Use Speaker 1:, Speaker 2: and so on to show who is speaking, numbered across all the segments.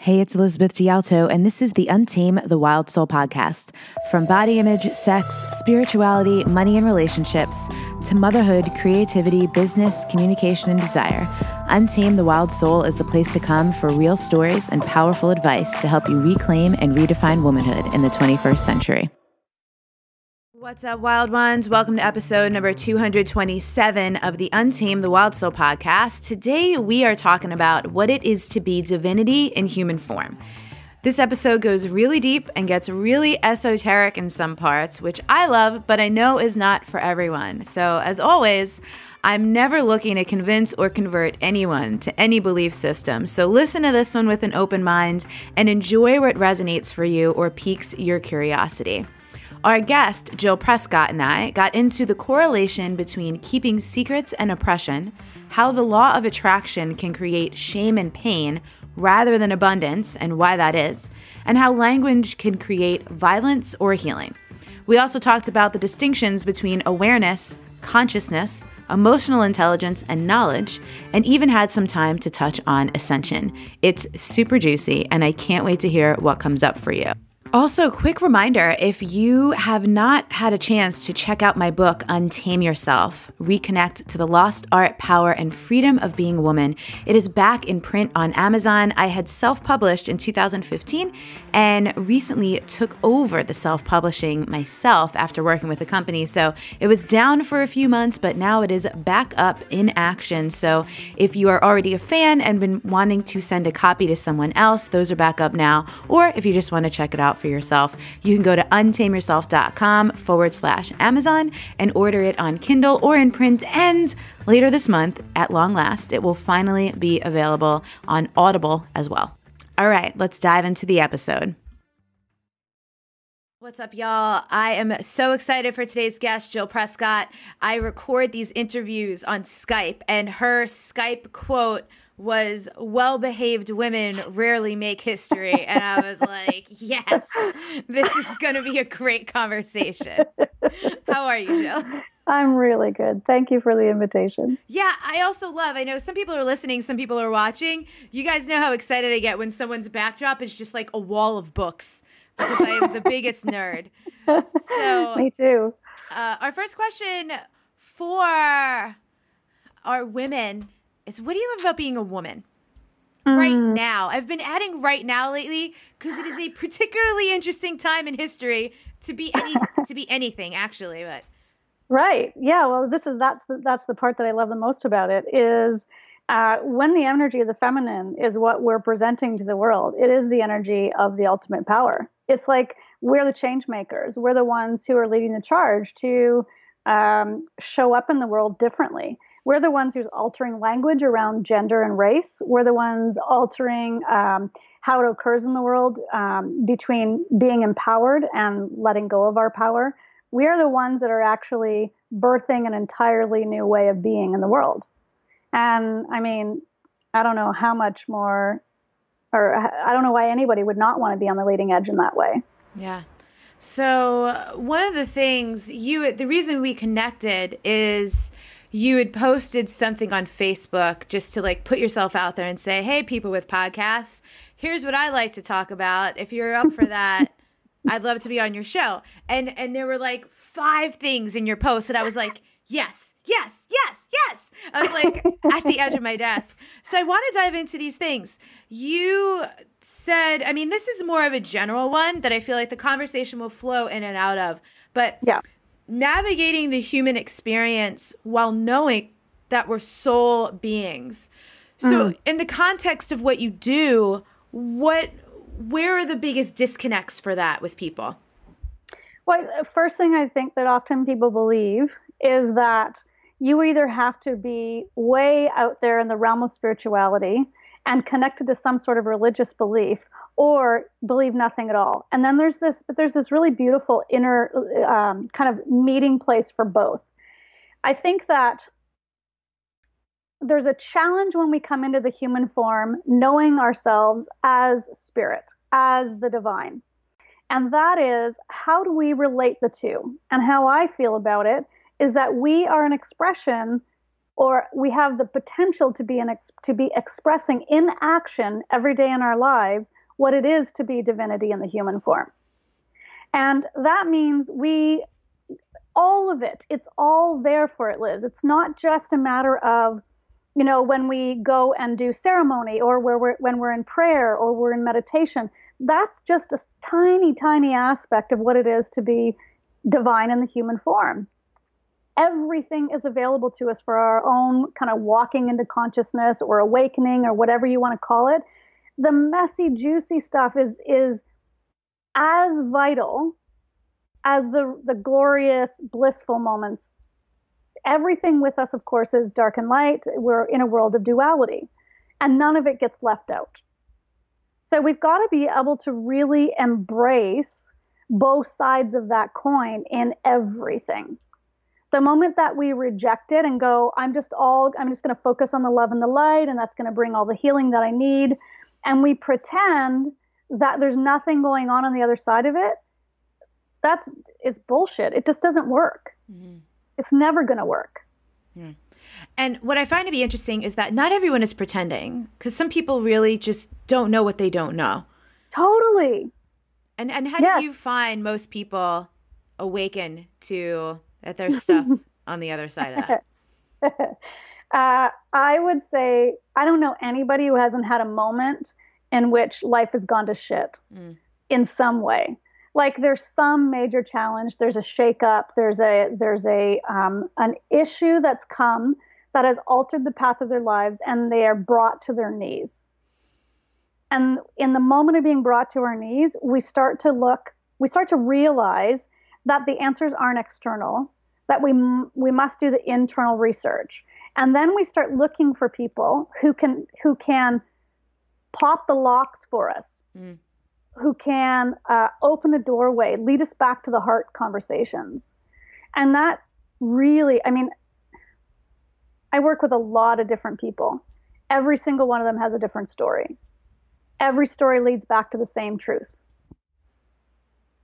Speaker 1: Hey, it's Elizabeth D'Alto, and this is the Untame the Wild Soul podcast. From body image, sex, spirituality, money and relationships, to motherhood, creativity, business, communication, and desire, Untame the Wild Soul is the place to come for real stories and powerful advice to help you reclaim and redefine womanhood in the 21st century. What's up, wild ones? Welcome to episode number 227 of the Untame the Wild Soul podcast. Today, we are talking about what it is to be divinity in human form. This episode goes really deep and gets really esoteric in some parts, which I love, but I know is not for everyone. So, as always, I'm never looking to convince or convert anyone to any belief system. So listen to this one with an open mind and enjoy where it resonates for you or piques your curiosity. Our guest, Jill Prescott and I, got into the correlation between keeping secrets and oppression, how the law of attraction can create shame and pain rather than abundance and why that is, and how language can create violence or healing. We also talked about the distinctions between awareness, consciousness, emotional intelligence, and knowledge, and even had some time to touch on ascension. It's super juicy, and I can't wait to hear what comes up for you. Also, quick reminder, if you have not had a chance to check out my book, Untame Yourself, Reconnect to the Lost Art, Power, and Freedom of Being a Woman, it is back in print on Amazon. I had self-published in 2015 and recently took over the self-publishing myself after working with a company. So it was down for a few months, but now it is back up in action. So if you are already a fan and been wanting to send a copy to someone else, those are back up now. Or if you just want to check it out for yourself, you can go to untameyourself.com/Amazon and order it on Kindle or in print. And later this month, at long last, it will finally be available on Audible as well. All right, let's dive into the episode. What's up, y'all? I am so excited for today's guest, Jill Prescott. I record these interviews on Skype, and her Skype quote was, "Well-behaved women rarely make history." And I was like, yes, this is going to be a great conversation. How are you, Jill?
Speaker 2: I'm really good. Thank you for the invitation.
Speaker 1: Yeah, I know some people are listening, some people are watching. You guys know how excited I get when someone's backdrop is just like a wall of books, because I am the biggest nerd. So,
Speaker 2: me too.
Speaker 1: Our first question for our women is, what do you love about being a woman right now? I've been adding right now lately because it is a particularly interesting time in history to be anything, actually. But
Speaker 2: right, yeah. Well, that's the part that I love the most about it is when the energy of the feminine is what we're presenting to the world. It is the energy of the ultimate power. It's like we're the change makers. We're the ones who are leading the charge to show up in the world differently. We're the ones who's altering language around gender and race. We're the ones altering how it occurs in the world between being empowered and letting go of our power. We are the ones that are actually birthing an entirely new way of being in the world. And I mean, I don't know how much more, or I don't know why anybody would not want to be on the leading edge in that way.
Speaker 1: Yeah. So one of the things the reason we connected is you had posted something on Facebook just to like put yourself out there and say, hey, people with podcasts, here's what I like to talk about. If you're up for that, I'd love to be on your show. And there were like 5 things in your post that I was like, yes, yes, yes, yes. I was like at the edge of my desk. So I want to dive into these things. You said, I mean, this is more of a general one that I feel like the conversation will flow in and out of. But yeah. Navigating the human experience while knowing that we're soul beings. So in the context of what you do, where are the biggest disconnects for that with people?
Speaker 2: Well, first thing I think that often people believe is that you either have to be way out there in the realm of spirituality and connected to some sort of religious belief, or believe nothing at all. And then there's this really beautiful inner kind of meeting place for both. I think that there's a challenge when we come into the human form, knowing ourselves as spirit, as the divine. And that is, how do we relate the two? And how I feel about it is that we are an expression or we have the potential to be expressing in action every day in our lives what it is to be divinity in the human form. And that means all of it, it's all there for it, Liz. It's not just a matter of, when we go and do ceremony, or when we're in prayer, or we're in meditation. That's just a tiny, tiny aspect of what it is to be divine in the human form. Everything is available to us for our own kind of walking into consciousness or awakening, or whatever you want to call it. The messy, juicy stuff is as vital as the glorious, blissful moments. Everything with us, of course, is dark and light. We're in a world of duality, and none of it gets left out. So we've got to be able to really embrace both sides of that coin in everything. The moment that we reject it and go, I'm just going to focus on the love and the light, and that's going to bring all the healing that I need, and we pretend that there's nothing going on the other side of it, it's bullshit. It just doesn't work. Mm-hmm. It's never going to work.
Speaker 1: Mm. And what I find to be interesting is that not everyone is pretending, because some people really just don't know what they don't know.
Speaker 2: Totally.
Speaker 1: And how do you find most people awaken to that there's stuff on the other side of
Speaker 2: that? I would say, I don't know anybody who hasn't had a moment in which life has gone to shit in some way. Like there's some major challenge, there's a shakeup, there's an issue that's come that has altered the path of their lives, and they are brought to their knees. And in the moment of being brought to our knees, we start to realize that the answers aren't external, that we must do the internal research. And then we start looking for people who can pop the locks for us. Who can open a doorway, lead us back to the heart conversations. And that really, I work with a lot of different people. Every single one of them has a different story. Every story leads back to the same truth.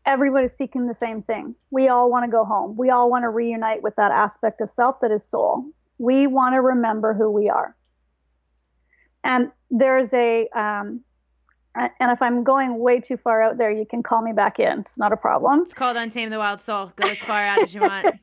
Speaker 2: Everybody's seeking the same thing. We all want to go home. We all want to reunite with that aspect of self that is soul. We want to remember who we are. And there's and if I'm going way too far out there, you can call me back in. It's not a problem.
Speaker 1: It's called Untame the Wild Soul. Go as far out as you want.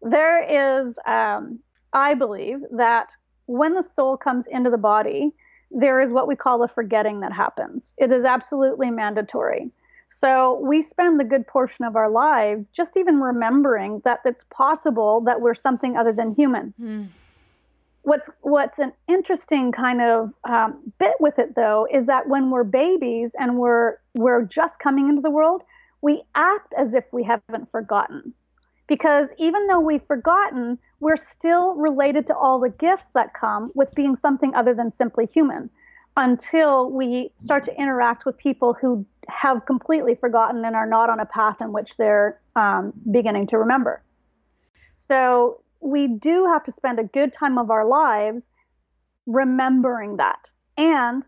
Speaker 2: There is, I believe, that when the soul comes into the body, there is what we call a forgetting that happens. It is absolutely mandatory. So we spend the good portion of our lives just even remembering that it's possible that we're something other than human. What's an interesting kind of bit with it, though, is that when we're babies and we're just coming into the world, we act as if we haven't forgotten. Because even though we've forgotten, we're still related to all the gifts that come with being something other than simply human, until we start to interact with people who have completely forgotten and are not on a path in which they're beginning to remember. So we do have to spend a good time of our lives remembering that. And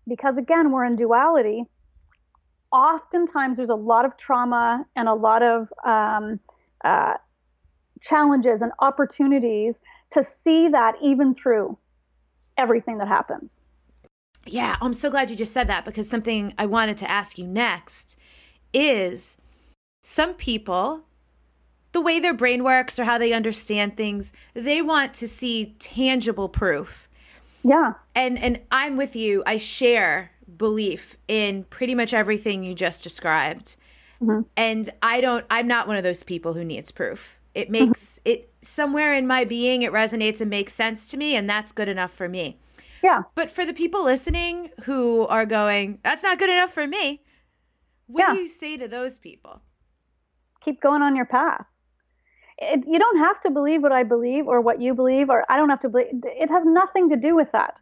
Speaker 2: because, again, we're in duality, oftentimes there's a lot of trauma and a lot of challenges and opportunities to see that even through everything that happens.
Speaker 1: Yeah, I'm so glad you just said that, because something I wanted to ask you next is some people, the way their brain works or how they understand things, they want to see tangible proof.
Speaker 2: Yeah.
Speaker 1: And I'm with you. I share belief in pretty much everything you just described. Mm-hmm. And I'm not one of those people who needs proof. It makes it somewhere in my being, it resonates and makes sense to me, and that's good enough for me.
Speaker 2: Yeah.
Speaker 1: But for the people listening who are going, that's not good enough for me, what do you say to those people?
Speaker 2: Keep going on your path. You don't have to believe what I believe or what you believe, or I don't have to believe. It has nothing to do with that.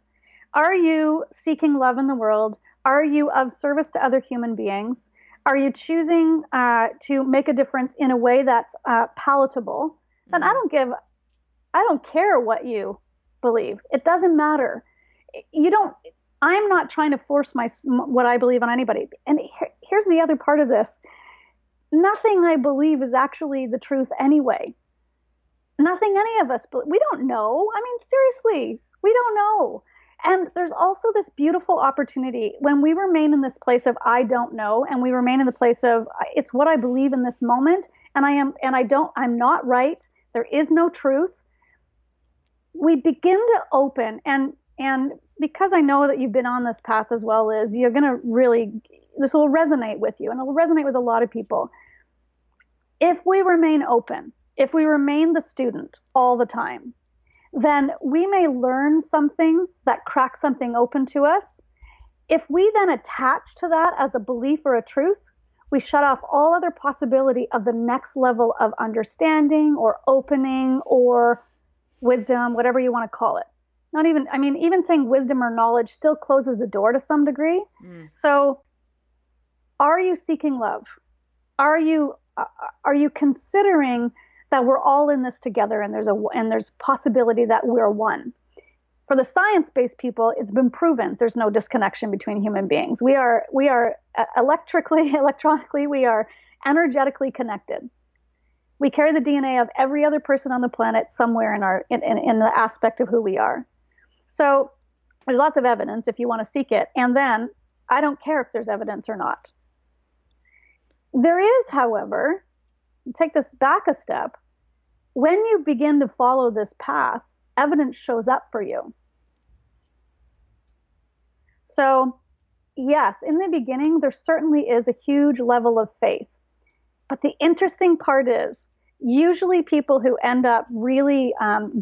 Speaker 2: Are you seeking love in the world? Are you of service to other human beings? Are you choosing to make a difference in a way that's palatable? Then I don't care what you believe. It doesn't matter. I'm not trying to force what I believe on anybody. And here's the other part of this. Nothing I believe is actually the truth anyway. Nothing any of us, we don't know. I mean, seriously, we don't know. And there's also this beautiful opportunity when we remain in this place of I don't know, and we remain in the place of it's what I believe in this moment, and I'm not right. There is no truth. We begin to open, and because I know that you've been on this path as well, Liz, you're going to really, this will resonate with you, and it will resonate with a lot of people. If we remain open, if we remain the student all the time, then we may learn something that cracks something open to us. If we then attach to that as a belief or a truth, we shut off all other possibility of the next level of understanding or opening or wisdom, whatever you want to call it. Not even, I mean, even saying wisdom or knowledge still closes the door to some degree. So are you seeking love? Are you considering that we're all in this together, and there's possibility that we're one? For the science-based people, it's been proven there's no disconnection between human beings. We are electronically, we are energetically connected. We carry the DNA of every other person on the planet somewhere in the aspect of who we are. So there's lots of evidence if you want to seek it. And then I don't care if there's evidence or not. There is, however, take this back a step. When you begin to follow this path, evidence shows up for you. So yes, in the beginning, there certainly is a huge level of faith. But the interesting part is, usually people who end up really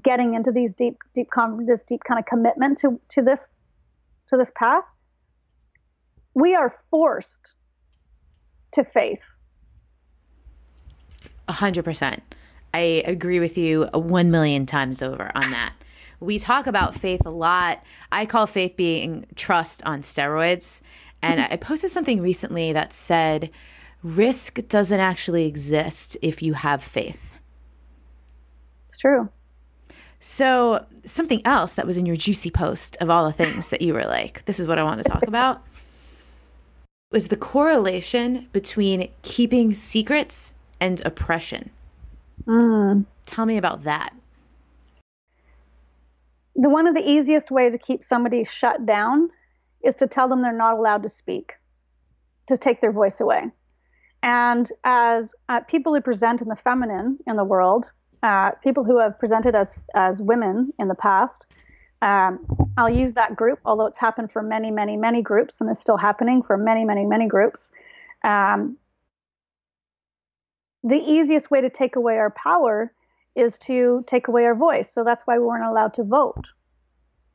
Speaker 2: getting into these deep kind of commitment to this path, we are forced to faith.
Speaker 1: 100%. I agree with you 1,000,000 times over on that. We talk about faith a lot. I call faith being trust on steroids. And I posted something recently that said, risk doesn't actually exist if you have faith.
Speaker 2: It's true.
Speaker 1: So something else that was in your juicy post of all the things that you were like, this is what I want to talk about, was the correlation between keeping secrets and oppression. Tell me about that.
Speaker 2: One of the easiest way to keep somebody shut down is to tell them they're not allowed to speak, to take their voice away. And as people who present in the feminine in the world, people who have presented as women in the past, I'll use that group, although it's happened for many, many, many groups, and it's still happening for many, many, many groups. The easiest way to take away our power is to take away our voice. So that's why we weren't allowed to vote.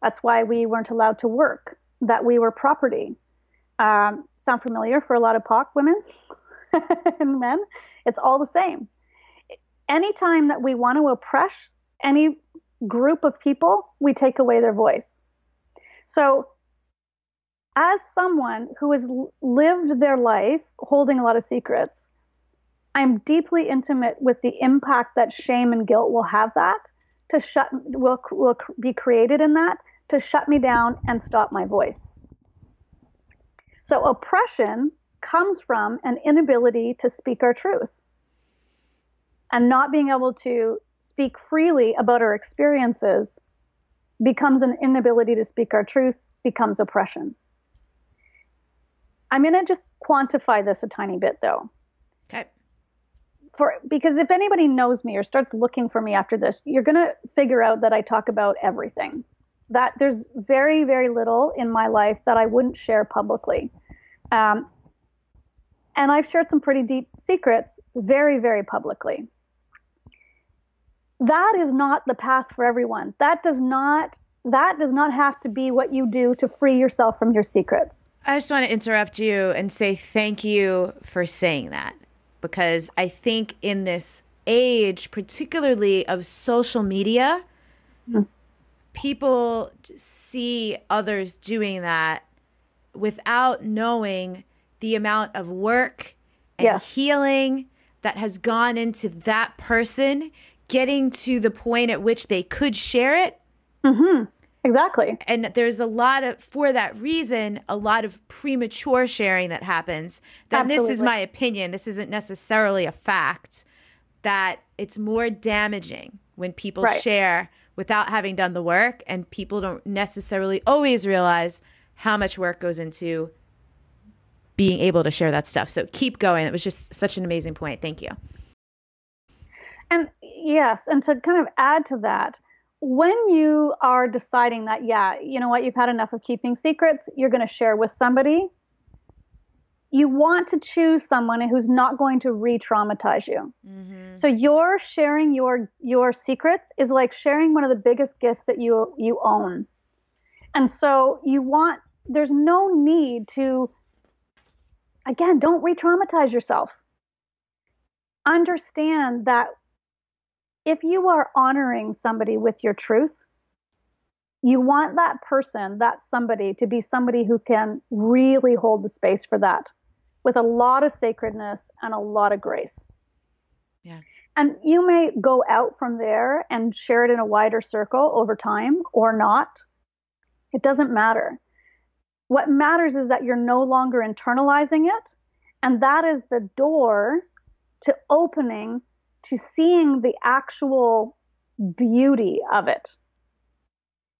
Speaker 2: That's why we weren't allowed to work, that we were property. Sound familiar for a lot of POC women and men? It's all the same. Anytime that we want to oppress any group of people, we take away their voice. So as someone who has lived their life holding a lot of secrets, I'm deeply intimate with the impact that shame and guilt will have will be created in that to shut me down and stop my voice. So oppression comes from an inability to speak our truth, and not being able to speak freely about our experiences becomes an inability to speak our truth, becomes oppression. I'm going to just quantify this a tiny bit though.
Speaker 1: Okay.
Speaker 2: Because if anybody knows me or starts looking for me after this, you're going to figure out that I talk about everything. That there's very, very little in my life that I wouldn't share publicly. And I've shared some pretty deep secrets very, very publicly. That is not the path for everyone. That does not have to be what you do to free yourself from your secrets.
Speaker 1: I just want to interrupt you and say thank you for saying that. Because I think in this age, particularly of social media, people see others doing that without knowing the amount of work and healing that has gone into that person getting to the point at which they could share it.
Speaker 2: Exactly.
Speaker 1: And there's for that reason, a lot of premature sharing that happens. Then This is my opinion. This isn't necessarily a fact, that it's more damaging when people
Speaker 2: Right.
Speaker 1: share without having done the work, and people don't necessarily always realize how much work goes into being able to share that stuff. So keep going. It was just such an amazing point. Thank you.
Speaker 2: And yes, and to kind of add to that, when you are deciding that, yeah, you know what, you've had enough of keeping secrets, you're going to share with somebody, you want to choose someone who's not going to re-traumatize you. Mm-hmm. So your sharing your secrets is like sharing one of the biggest gifts that you own. And so there's no need to, again, don't re-traumatize yourself. Understand that if you are honoring somebody with your truth, you want that person, that somebody, to be somebody who can really hold the space for that with a lot of sacredness and a lot of grace.
Speaker 1: Yeah. And
Speaker 2: you may go out from there and share it in a wider circle over time or not. It doesn't matter. What matters is that you're no longer internalizing it. And that is the door to opening to seeing the actual beauty of it.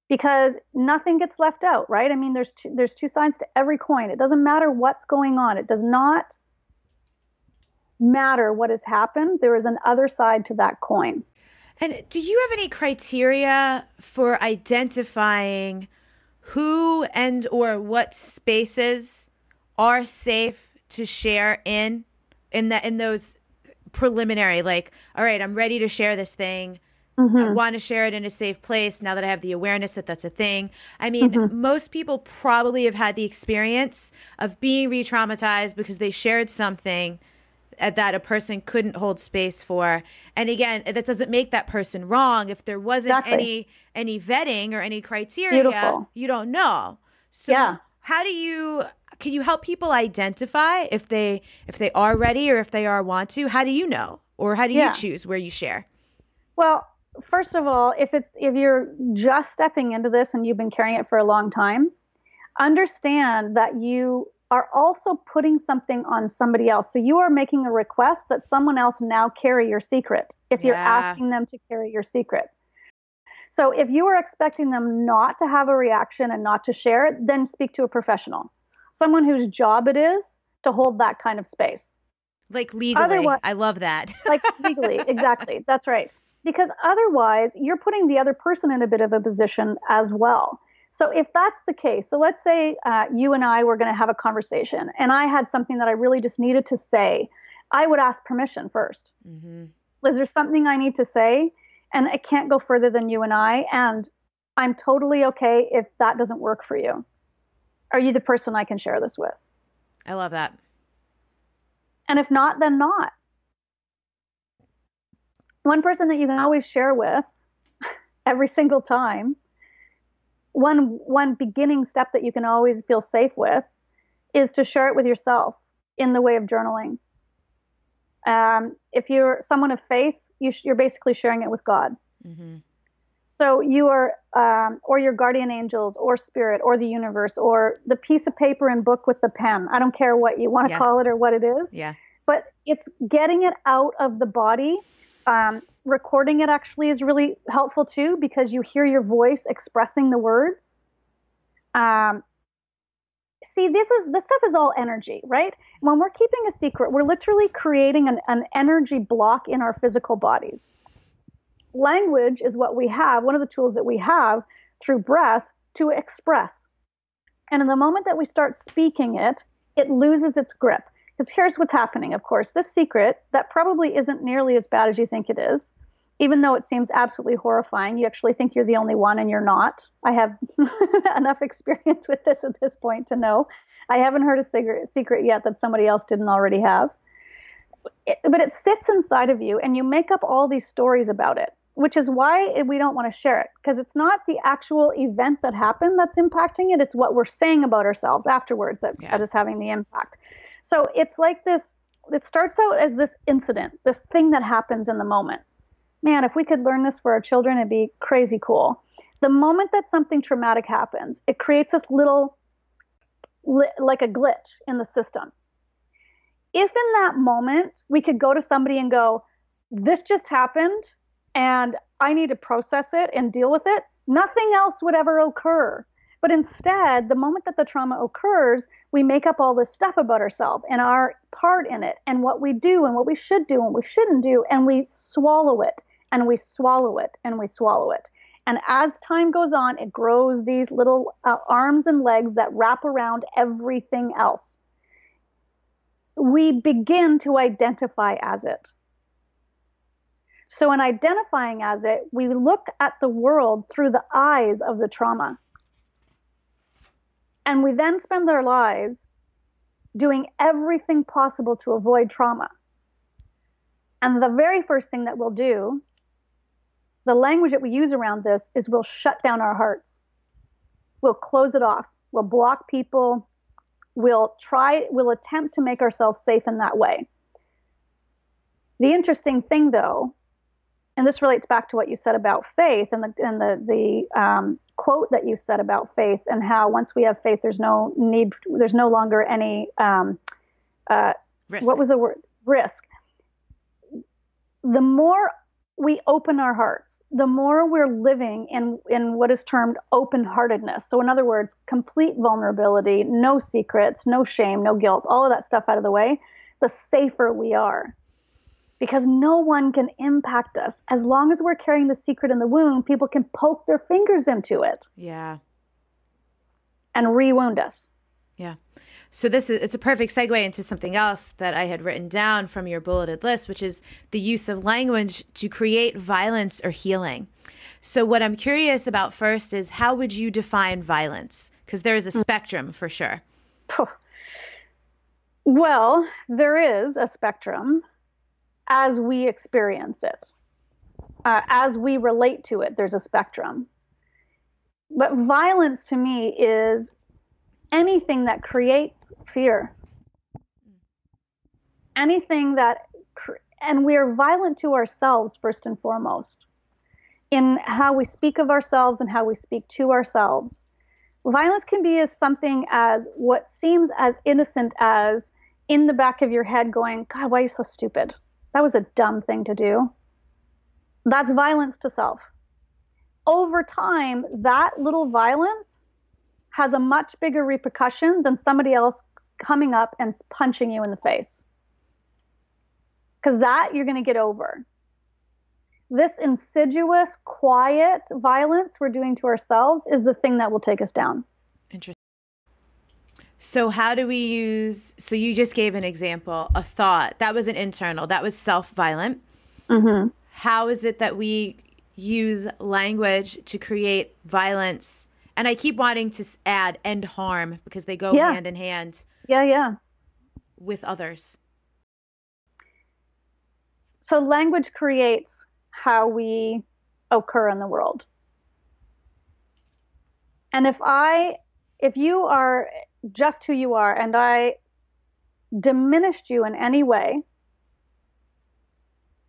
Speaker 2: Because nothing gets left out, right? I mean, there's two sides to every coin. It doesn't matter what's going on. It does not matter what has happened. There is an other side to that coin.
Speaker 1: And do you have any criteria for identifying who and or what spaces are safe to share in those preliminary, like, all right, I'm ready to share this thing. Mm-hmm. I want to share it in a safe place now that I have the awareness that that's a thing. I mean, mm-hmm. most people probably have had the experience of being re-traumatized because they shared something that a person couldn't hold space for. And again, that doesn't make that person wrong. If there wasn't any vetting or any criteria, Beautiful. You don't know. So yeah. Can you help people identify if they are ready or if they want to? How do you know? Or how do you choose where you share?
Speaker 2: Well, first of all, if you're just stepping into this and you've been carrying it for a long time, understand that you are also putting something on somebody else. So you are making a request that someone else now carry your secret if you're asking them to carry your secret. So if you are expecting them not to have a reaction and not to share it, then speak to a professional. Someone whose job it is to hold that kind of space.
Speaker 1: Like legally. Otherwise, I love that.
Speaker 2: Like legally, exactly. That's right. Because otherwise, you're putting the other person in a bit of a position as well. So if that's the case, so let's say you and I were going to have a conversation and I had something that I really just needed to say, I would ask permission first. Mm-hmm. Is there something I need to say? And it can't go further than you and I. And I'm totally okay if that doesn't work for you. Are you the person I can share this with?
Speaker 1: I love that.
Speaker 2: And if not, then not. One person that you can always share with every single time, one beginning step that you can always feel safe with is to share it with yourself in the way of journaling. If you're someone of faith, you're basically sharing it with God. Mm-hmm. So you are, or your guardian angels, or spirit, or the universe, or the piece of paper and book with the pen. I don't care what you want to call it or what it is.
Speaker 1: Yeah.
Speaker 2: But it's getting it out of the body. Recording it actually is really helpful too, because you hear your voice expressing the words. See, this stuff is all energy, right? When we're keeping a secret, we're literally creating an energy block in our physical bodies. Language is what we have, one of the tools that we have through breath to express. And in the moment that we start speaking it, it loses its grip. Because here's what's happening, of course. This secret that probably isn't nearly as bad as you think it is, even though it seems absolutely horrifying, you actually think you're the only one and you're not. I have enough experience with this at this point to know. I haven't heard a secret yet that somebody else didn't already have. But it sits inside of you and you make up all these stories about it, which is why we don't want to share it. Because it's not the actual event that happened that's impacting it. It's what we're saying about ourselves afterwards that is having the impact. So it's like this, it starts out as this incident, this thing that happens in the moment. Man, if we could learn this for our children, it'd be crazy cool. The moment that something traumatic happens, it creates this little, like a glitch in the system. If in that moment we could go to somebody and go, this just happened and I need to process it and deal with it, nothing else would ever occur. But instead, the moment that the trauma occurs, we make up all this stuff about ourselves and our part in it and what we do and what we should do and what we shouldn't do. And we swallow it and we swallow it and we swallow it. And as time goes on, it grows these little arms and legs that wrap around everything else. We begin to identify as it. So in identifying as it, we look at the world through the eyes of the trauma. And we then spend our lives doing everything possible to avoid trauma. And the very first thing that we'll do, the language that we use around this, is we'll shut down our hearts. We'll close it off. We'll block people. We'll attempt to make ourselves safe in that way. The interesting thing, though, and this relates back to what you said about faith and the quote that you said about faith, and how once we have faith, there's no longer any
Speaker 1: risk.
Speaker 2: What was the word? Risk. The more we open our hearts, the more we're living in what is termed open-heartedness. So in other words, complete vulnerability, no secrets, no shame, no guilt, all of that stuff out of the way, the safer we are. Because no one can impact us. As long as we're carrying the secret in the wound, people can poke their fingers into it.
Speaker 1: Yeah.
Speaker 2: And re-wound us.
Speaker 1: Yeah. So it's a perfect segue into something else that I had written down from your bulleted list, which is the use of language to create violence or healing. So what I'm curious about first is, how would you define violence? Because there is a spectrum for sure.
Speaker 2: Well, there is a spectrum as we experience it. As we relate to it, there's a spectrum. But violence to me is anything that creates fear. Anything that, and we are violent to ourselves first and foremost, in how we speak of ourselves and how we speak to ourselves. Violence can be as something as what seems as innocent as in the back of your head going, God, why are you so stupid? That was a dumb thing to do. That's violence to self. Over time, that little violence has a much bigger repercussion than somebody else coming up and punching you in the face. Because that you're going to get over. This insidious, quiet violence we're doing to ourselves is the thing that will take us down.
Speaker 1: Interesting. So how do we so you just gave an example, a thought. That was an internal, that was self-violent.
Speaker 2: Mm-hmm.
Speaker 1: How is it that we use language to create violence? And I keep wanting to add end harm, because they go hand in hand.
Speaker 2: Yeah.
Speaker 1: With others.
Speaker 2: So language creates how we occur in the world. And if you are just who you are, and I diminished you in any way,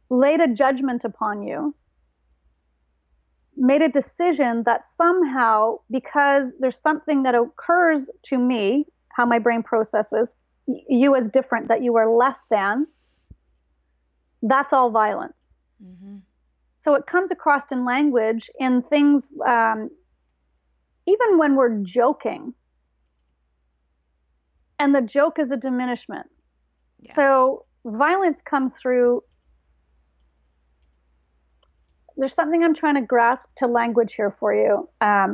Speaker 2: laid a judgment upon you, made a decision that somehow, because there's something that occurs to me, how my brain processes you as different, that you are less than, that's all violence. Mm-hmm. So it comes across in language, in things, even when we're joking, and the joke is a diminishment. Yeah. So violence comes through. There's something I'm trying to grasp to language here for you. I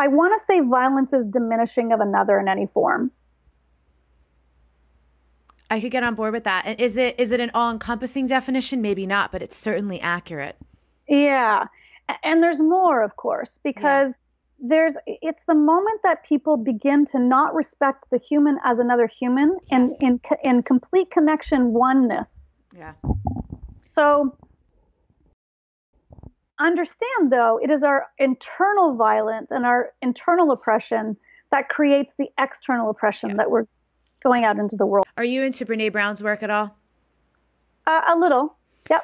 Speaker 2: want to say violence is diminishing of another in any form.
Speaker 1: I could get on board with that. And is it an all-encompassing definition? Maybe not, but it's certainly accurate.
Speaker 2: Yeah. And there's more, of course, because it's the moment that people begin to not respect the human as another human, yes, in complete connection, oneness.
Speaker 1: Yeah.
Speaker 2: So understand, though, it is our internal violence and our internal oppression that creates the external oppression that we're going out into the world.
Speaker 1: Are you into Brene Brown's work at all?
Speaker 2: A little. Yep.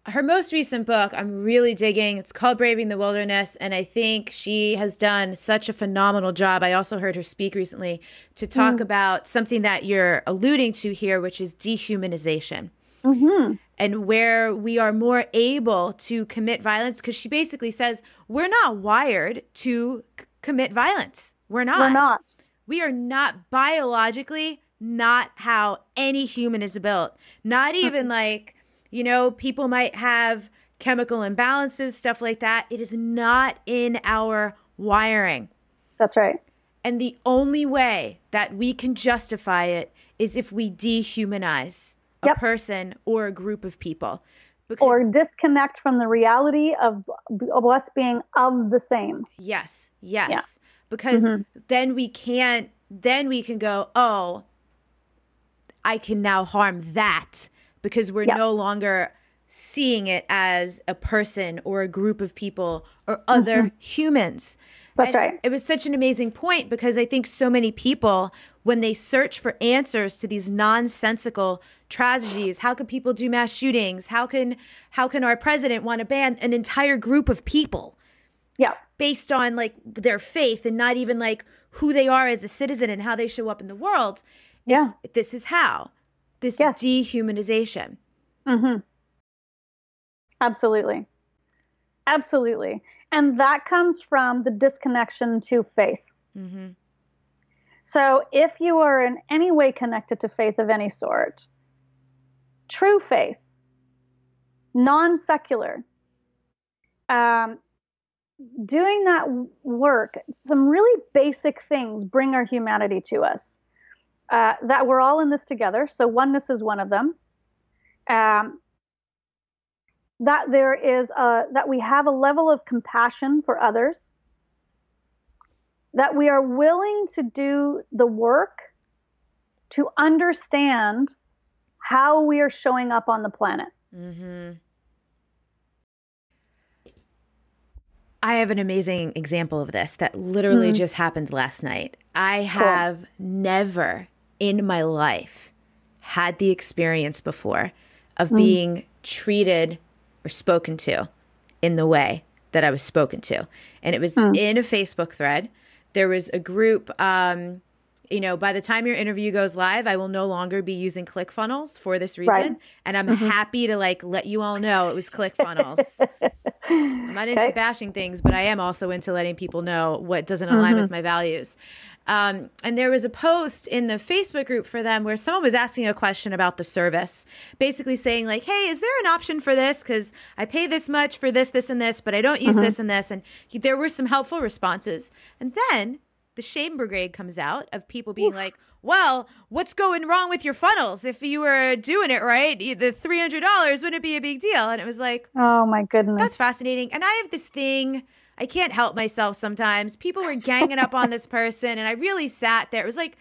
Speaker 1: her most recent book, I'm really digging. It's called Braving the Wilderness. And I think she has done such a phenomenal job. I also heard her speak recently to talk about something that you're alluding to here, which is dehumanization. And where we are more able to commit violence, because she basically says we're not wired to commit violence. We're not.
Speaker 2: We're not.
Speaker 1: We are not biologically, not how any human is built. Not even like, you know, people might have chemical imbalances, stuff like that. It is not in our wiring.
Speaker 2: That's right.
Speaker 1: And the only way that we can justify it is if we dehumanize a person or a group of people.
Speaker 2: Or disconnect from the reality of us being of the same.
Speaker 1: Yes. Yeah. Because then we can go, oh, I can now harm that because we're no longer seeing it as a person or a group of people or other humans.
Speaker 2: That's right.
Speaker 1: It was such an amazing point because I think so many people, when they search for answers to these nonsensical tragedies, how can people do mass shootings? How can our president want to ban an entire group of people?
Speaker 2: Yeah.
Speaker 1: Based on like their faith and not even like who they are as a citizen and how they show up in the world. This is how. This dehumanization.
Speaker 2: Absolutely. And that comes from the disconnection to faith. So if you are in any way connected to faith of any sort, true faith, non-secular, doing that work, some really basic things bring our humanity to us. That we're all in this together. So oneness is one of them. That there is that we have a level of compassion for others. That we are willing to do the work to understand how we are showing up on the planet.
Speaker 1: I have an amazing example of this that literally just happened last night. I have never in my life had the experience before of being treated or spoken to in the way that I was spoken to. And it was in a Facebook thread. There was a group, you know, by the time your interview goes live, I will no longer be using ClickFunnels for this reason.
Speaker 2: Right.
Speaker 1: And I'm happy to like let you all know it was ClickFunnels. I'm not into bashing things, but I am also into letting people know what doesn't align with my values. And there was a post in the Facebook group for them where someone was asking a question about the service, basically saying like, hey, is there an option for this? Because I pay this much for this, this, and this, but I don't use this and this. And there were some helpful responses. And then the shame brigade comes out of people being like, well, what's going wrong with your funnels? If you were doing it right, the $300 wouldn't be a big deal. And it was like,
Speaker 2: oh my goodness,
Speaker 1: that's fascinating. And I have this thing, I can't help myself sometimes. People were ganging up on this person, and I really sat there. It was like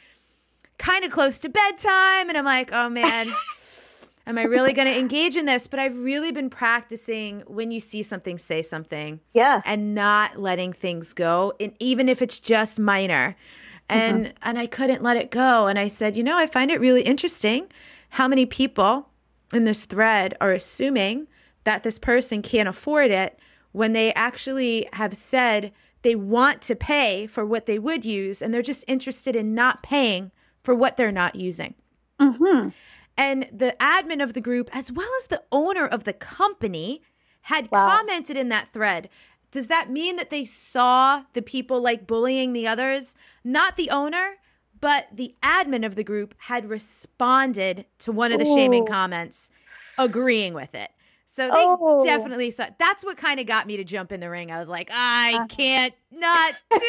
Speaker 1: kind of close to bedtime, and I'm like, oh man, am I really going to engage in this? But I've really been practicing when you see something, say something.
Speaker 2: Yes.
Speaker 1: And not letting things go, and even if it's just minor. And I couldn't let it go. And I said, you know, I find it really interesting how many people in this thread are assuming that this person can't afford it when they actually have said they want to pay for what they would use, and they're just interested in not paying for what they're not using. And the admin of the group, as well as the owner of the company, had commented in that thread. Does that mean that they saw the people like bullying the others? Not the owner, but the admin of the group had responded to one of the shaming comments, agreeing with it. So they definitely saw. That's what kind of got me to jump in the ring. I was like, I can't not do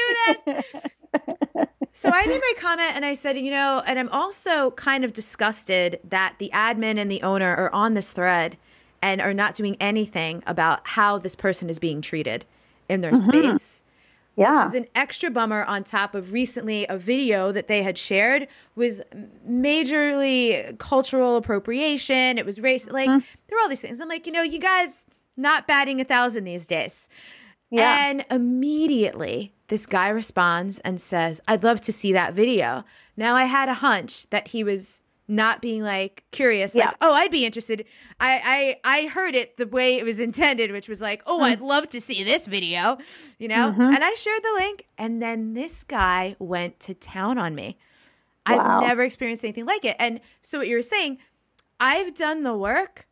Speaker 1: this. So I made my comment and I said, you know, and I'm also kind of disgusted that the admin and the owner are on this thread and are not doing anything about how this person is being treated in their space. Which is an extra bummer on top of recently a video that they had shared was majorly cultural appropriation. It was race. Like, there were all these things. I'm like, you know, you guys not batting 1,000 these days. And immediately this guy responds and says, I'd love to see that video. Now I had a hunch that he was not being like curious, like, oh, I'd be interested. I heard it the way it was intended, which was like, oh, I'd love to see this video, you know? And I shared the link, and then this guy went to town on me. Wow. I've never experienced anything like it. And so what you were saying, I've done the work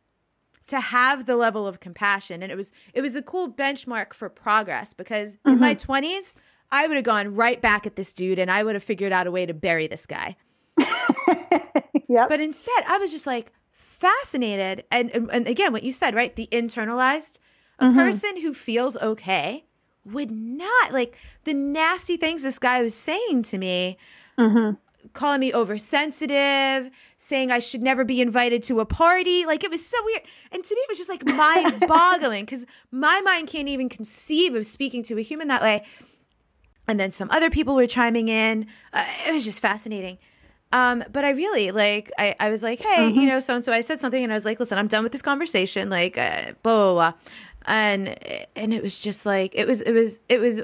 Speaker 1: to have the level of compassion. And it was a cool benchmark for progress, because in my 20s, I would have gone right back at this dude and I would have figured out a way to bury this guy. But instead, I was just like fascinated. And again, what you said, right? The internalized, a person who feels okay would not, like, the nasty things this guy was saying to me, calling me oversensitive, saying I should never be invited to a party. Like, it was so weird. And to me, it was just like mind boggling, because my mind can't even conceive of speaking to a human that way. And then some other people were chiming in. It was just fascinating. But I really, like, I was like, hey, you know, so-and-so, I said something, and I was like, listen, I'm done with this conversation, like, blah, blah, blah. And it was just like, it was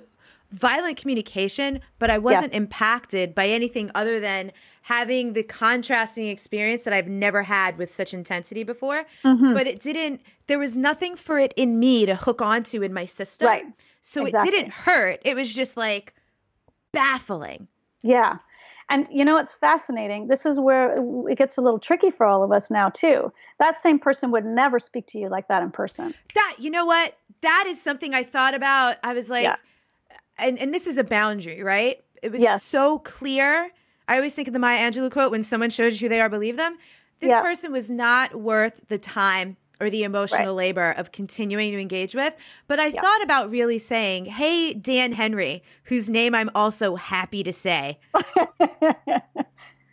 Speaker 1: violent communication, but I wasn't impacted by anything other than having the contrasting experience that I've never had with such intensity before. But there was nothing for it in me to hook onto in my system. Right. So it didn't hurt. It was just like baffling. Yeah.
Speaker 2: And you know, it's fascinating. This is where it gets a little tricky for all of us now too. That same person would never speak to you like that in person.
Speaker 1: You know what? That is something I thought about. I was like, and this is a boundary, right? It was so clear. I always think of the Maya Angelou quote, when someone shows you who they are, believe them. This person was not worth the time or the emotional labor of continuing to engage with. But I thought about really saying, hey, Dan Henry, whose name I'm also happy to say,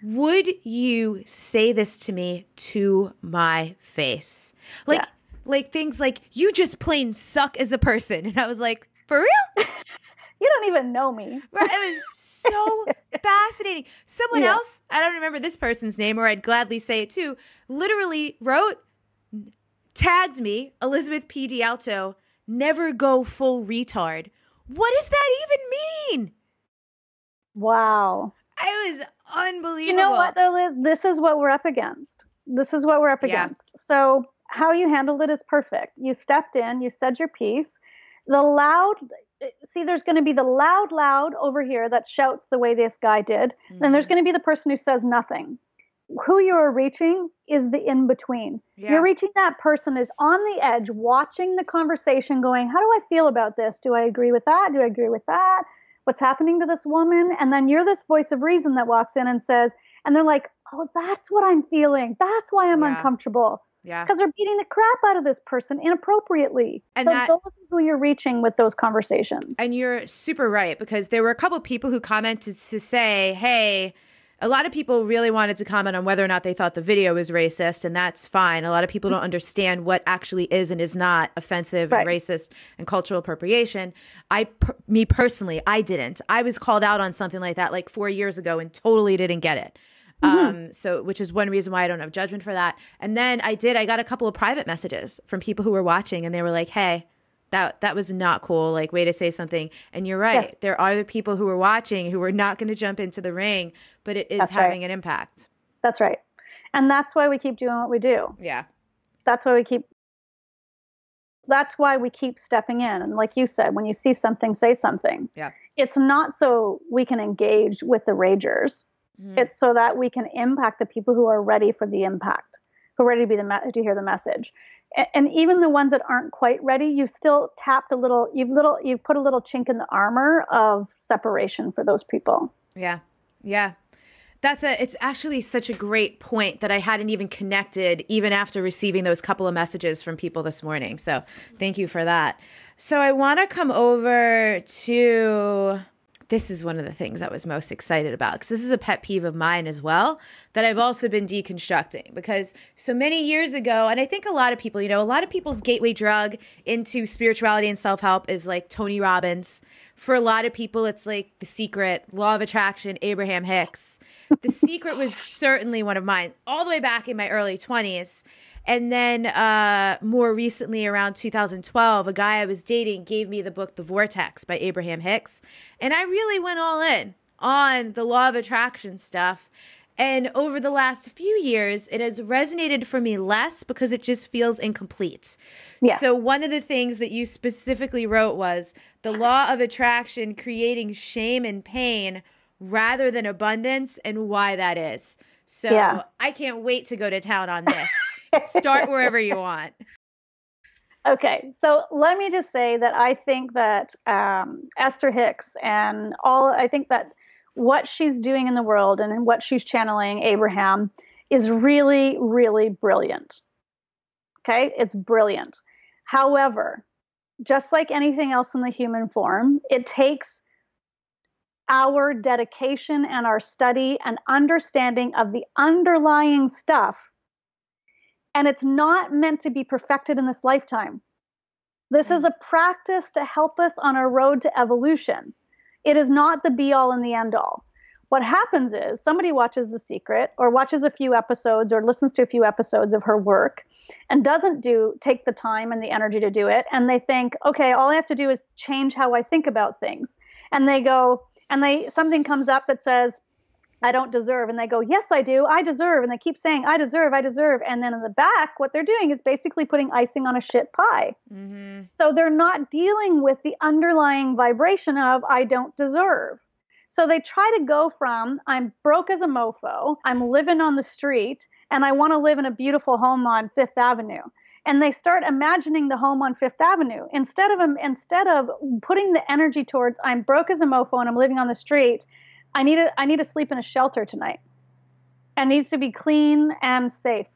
Speaker 1: would you say this to me to my face? Like things like, you just plain suck as a person. And I was like, for real?
Speaker 2: You don't even know me.
Speaker 1: Right. It was so fascinating. Someone else, I don't remember this person's name, or I'd gladly say it too, literally tagged me, Elizabeth P. D'Alto, never go full retard. What does that even mean?
Speaker 2: Wow.
Speaker 1: It was unbelievable.
Speaker 2: You know what, though, Liz? This is what we're up against. So how you handled it is perfect. You stepped in, you said your piece. There's going to be the loud over here that shouts the way this guy did. Then there's going to be the person who says nothing. Who you're reaching is the in-between. You're reaching that person is on the edge, watching the conversation, going, how do I feel about this? Do I agree with that? Do I agree with that? What's happening to this woman? And then you're this voice of reason that walks in and says, and they're like, oh, that's what I'm feeling. That's why I'm uncomfortable. Because they're beating the crap out of this person inappropriately. And those are who you're reaching with those conversations.
Speaker 1: And you're super right, because there were a couple of people who commented to say, hey, a lot of people really wanted to comment on whether or not they thought the video was racist, and that's fine. A lot of people don't understand what actually is and is not offensive and racist and cultural appropriation. Me personally, I didn't. I was called out on something like that like 4 years ago and totally didn't get it. Which is one reason why I don't have judgment for that. And then I got a couple of private messages from people who were watching, and they were like, hey, that was not cool. Like, way to say something. And you're right. Yes. There are the people who are watching who are not going to jump into the ring, but it is having an impact.
Speaker 2: That's right. And that's why we keep doing what we do.
Speaker 1: Yeah.
Speaker 2: That's why we keep stepping in. And like you said, when you see something, say something. Yeah. It's not so we can engage with the ragers. It's so that we can impact the people who are ready for the impact, who are ready to to hear the message. And even the ones that aren't quite ready, you've still tapped you've put a little chink in the armor of separation for those people.
Speaker 1: Yeah. Yeah. It's actually such a great point that I hadn't even connected even after receiving those couple of messages from people this morning. So thank you for that. So I want to come over to, this is one of the things I was most excited about, because this is a pet peeve of mine as well that I've also been deconstructing, because so many years ago, and I think a lot of people, a lot of people's gateway drug into spirituality and self-help is like Tony Robbins. For a lot of people, it's like The Secret, Law of Attraction, Abraham Hicks. The Secret was certainly one of mine all the way back in my early 20s. And then more recently, around 2012, a guy I was dating gave me the book The Vortex by Abraham Hicks. And I really went all in on the law of attraction stuff. And over the last few years, it has resonated for me less because it just feels incomplete.
Speaker 2: Yes.
Speaker 1: So one of the things that you specifically wrote was the law of attraction creating shame and pain rather than abundance, and why that is. So I can't wait to go to town on this. Start wherever you want.
Speaker 2: Okay, so let me just say that I think that Esther Hicks I think that what she's doing in the world and what she's channeling Abraham is really, really brilliant. Okay, it's brilliant. However, just like anything else in the human form, it takes our dedication and our study and understanding of the underlying stuff. And it's not meant to be perfected in this lifetime. This is a practice to help us on our road to evolution. It is not the be all and the end all. What happens is somebody watches The Secret or watches a few episodes or listens to a few episodes of her work and doesn't take the time and the energy to do it. And they think, okay, all I have to do is change how I think about things. And they go, something comes up that says, I don't deserve. And they go, yes, I do. I deserve. And they keep saying, I deserve, I deserve. And then in the back, what they're doing is basically putting icing on a shit pie. Mm-hmm. So they're not dealing with the underlying vibration of I don't deserve. So they try to go from I'm broke as a mofo, I'm living on the street, and I want to live in a beautiful home on Fifth Avenue. And they start imagining the home on Fifth Avenue. Instead of putting the energy towards I'm broke as a mofo and I'm living on the street, I need to sleep in a shelter tonight. And needs to be clean and safe.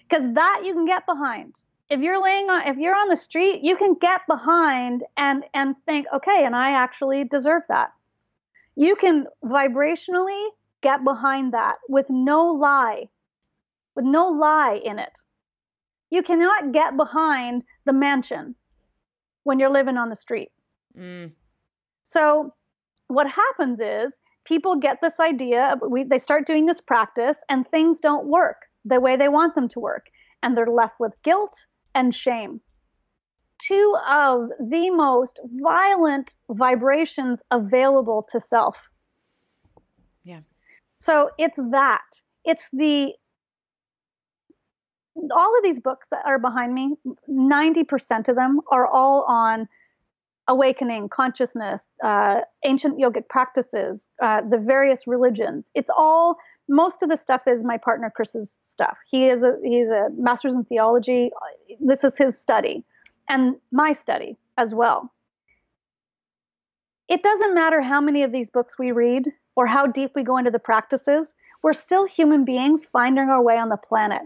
Speaker 2: Because that you can get behind. If you're on the street, you can get behind and think, okay, and I actually deserve that. You can vibrationally get behind that with no lie in it. You cannot get behind the mansion when you're living on the street. Mm. So what happens is people get this idea, they start doing this practice and things don't work the way they want them to work. And they're left with guilt and shame. Two of the most violent vibrations available to self.
Speaker 1: Yeah.
Speaker 2: So it's all of these books that are behind me, 90% of them are all on awakening, consciousness, ancient yogic practices, the various religions. Most of the stuff is my partner Chris's stuff. He's a master's in theology. This is his study and my study as well. It doesn't matter how many of these books we read or how deep we go into the practices. We're still human beings finding our way on the planet.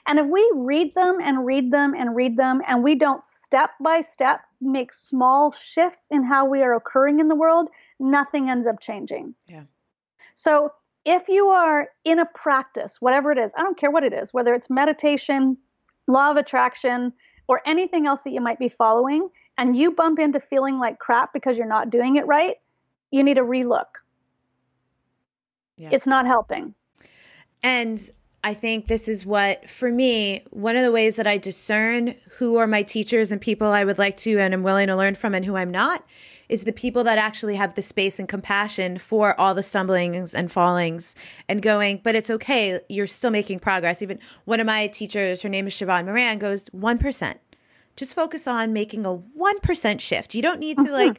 Speaker 2: And if we read them and read them and read them, and we don't step by step make small shifts in how we are occurring in the world, nothing ends up changing.
Speaker 1: Yeah.
Speaker 2: So if you are in a practice, whatever it is, I don't care what it is, whether it's meditation, law of attraction, or anything else that you might be following, and you bump into feeling like crap because you're not doing it right, you need to relook. Yeah. It's not helping.
Speaker 1: And I think this is what, for me, one of the ways that I discern who are my teachers and people I would like to and am willing to learn from and who I'm not is the people that actually have the space and compassion for all the stumblings and fallings and going, but it's okay. You're still making progress. Even one of my teachers, her name is Siobhan Moran, goes 1%. Just focus on making a 1% shift. You don't need to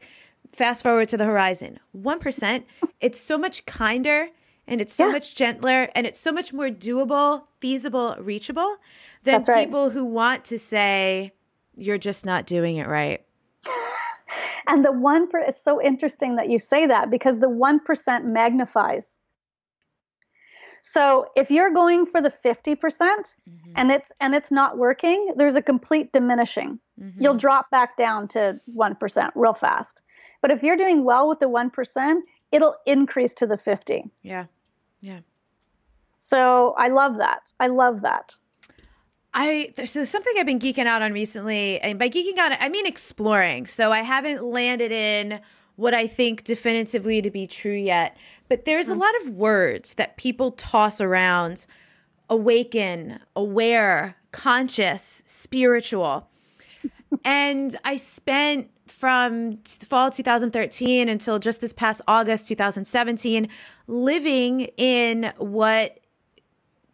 Speaker 1: fast forward to the horizon. 1%. It's so much kinder. And it's so much gentler, and it's so much more doable, feasible, reachable than people who want to say, you're just not doing it right.
Speaker 2: And the 1%, it's so interesting that you say that because the 1% magnifies. So if you're going for the 50% and it's not working, there's a complete diminishing. Mm-hmm. You'll drop back down to 1% real fast. But if you're doing well with the 1%, it'll increase to the 50.
Speaker 1: Yeah. Yeah.
Speaker 2: So I love that. I love that.
Speaker 1: So something I've been geeking out on recently, and by geeking out, I mean exploring. So I haven't landed in what I think definitively to be true yet, but there's a lot of words that people toss around: awaken, aware, conscious, spiritual. And I spent from fall 2013 until just this past August 2017 living in what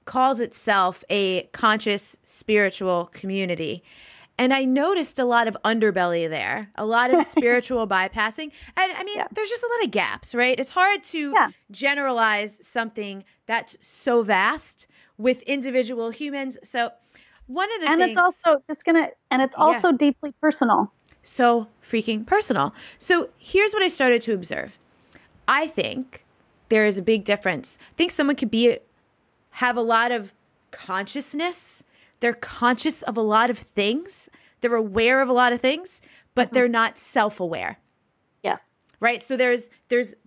Speaker 1: calls itself a conscious spiritual community. And I noticed a lot of underbelly there, a lot of spiritual bypassing. And I mean, there's just a lot of gaps, right? It's hard to generalize something that's so vast with individual humans. So one of the things.
Speaker 2: And it's also deeply personal.
Speaker 1: So freaking personal. So here's what I started to observe. I think there is a big difference. I think someone could have a lot of consciousness. They're conscious of a lot of things. They're aware of a lot of things, but they're not self-aware.
Speaker 2: Yes.
Speaker 1: Right? So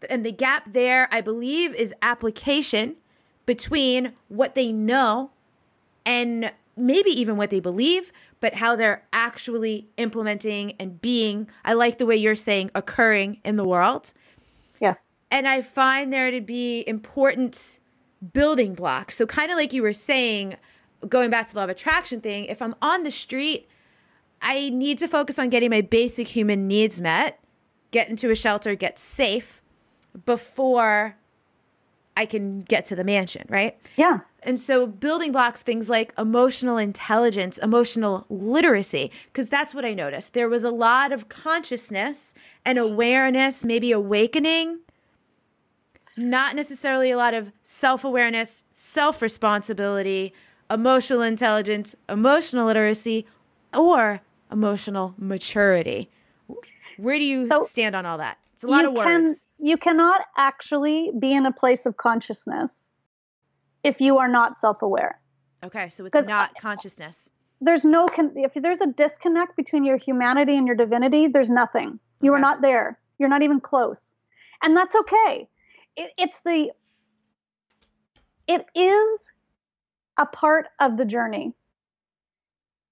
Speaker 1: and the gap there, I believe, is application between what they know and maybe even what they believe, but how they're actually implementing and being, I like the way you're saying, occurring in the world.
Speaker 2: Yes.
Speaker 1: And I find there to be important building blocks. So kind of like you were saying, going back to the law of attraction thing, if I'm on the street, I need to focus on getting my basic human needs met, get into a shelter, get safe before I can get to the mansion, right?
Speaker 2: Yeah.
Speaker 1: And so building blocks, things like emotional intelligence, emotional literacy, because that's what I noticed. There was a lot of consciousness and awareness, maybe awakening, not necessarily a lot of self-awareness, self-responsibility, emotional intelligence, emotional literacy, or emotional maturity. Where do you stand on all that? It's a lot of words.
Speaker 2: You cannot actually be in a place of consciousness if you are not self-aware.
Speaker 1: Okay, so it's not consciousness.
Speaker 2: If there's a disconnect between your humanity and your divinity, there's nothing. You are not there. You're not even close. And that's okay. It is a part of the journey.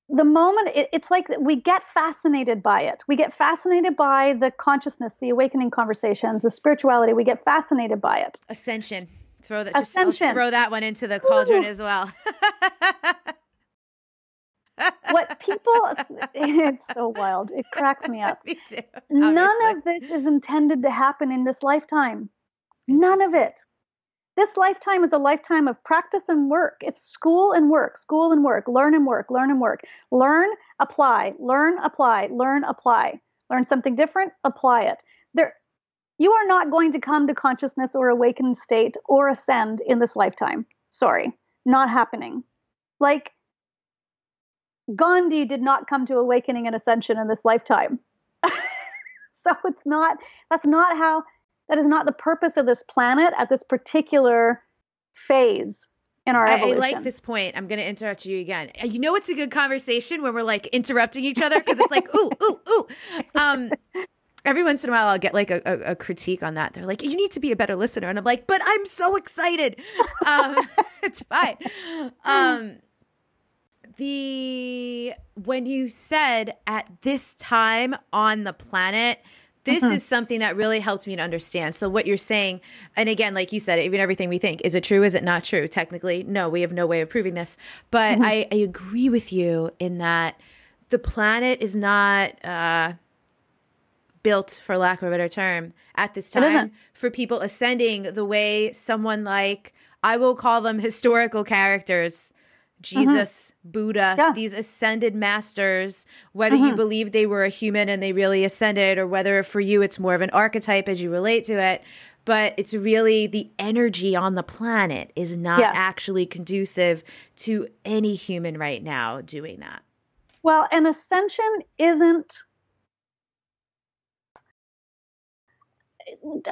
Speaker 2: The moment, it's like we get fascinated by it. We get fascinated by the consciousness, the awakening conversations, the spirituality. We get fascinated by it.
Speaker 1: Ascension.
Speaker 2: Ascension.
Speaker 1: I'll throw that one into the cauldron as well.
Speaker 2: What people, it's so wild. It cracks me up.
Speaker 1: Me too.
Speaker 2: None of this is intended to happen in this lifetime. None of it. This lifetime is a lifetime of practice and work. It's school and work, learn and work, learn and work. Learn, apply, learn, apply, learn, apply. Learn something different, apply it. You are not going to come to consciousness or awakened state or ascend in this lifetime. Sorry, not happening. Like Gandhi did not come to awakening and ascension in this lifetime. So that is not the purpose of this planet at this particular phase in our evolution.
Speaker 1: I like this point. I'm going to interrupt you again. You know, it's a good conversation when we're like interrupting each other because it's like, ooh, ooh, ooh. Every once in a while I'll get like a critique on that. They're like, you need to be a better listener. And I'm like, but I'm so excited. It's fine. When you said at this time on the planet, this is something that really helped me to understand. So what you're saying, and again, like you said, even everything we think, is it true? Is it not true? Technically, no, we have no way of proving this. But I agree with you in that the planet is not built, for lack of a better term, at this time for people ascending the way someone like, I will call them historical characters, Jesus, Buddha, these ascended masters, whether you believe they were a human and they really ascended, or whether for you it's more of an archetype as you relate to it, but it's really the energy on the planet is not actually conducive to any human right now doing that.
Speaker 2: Well, and ascension isn't,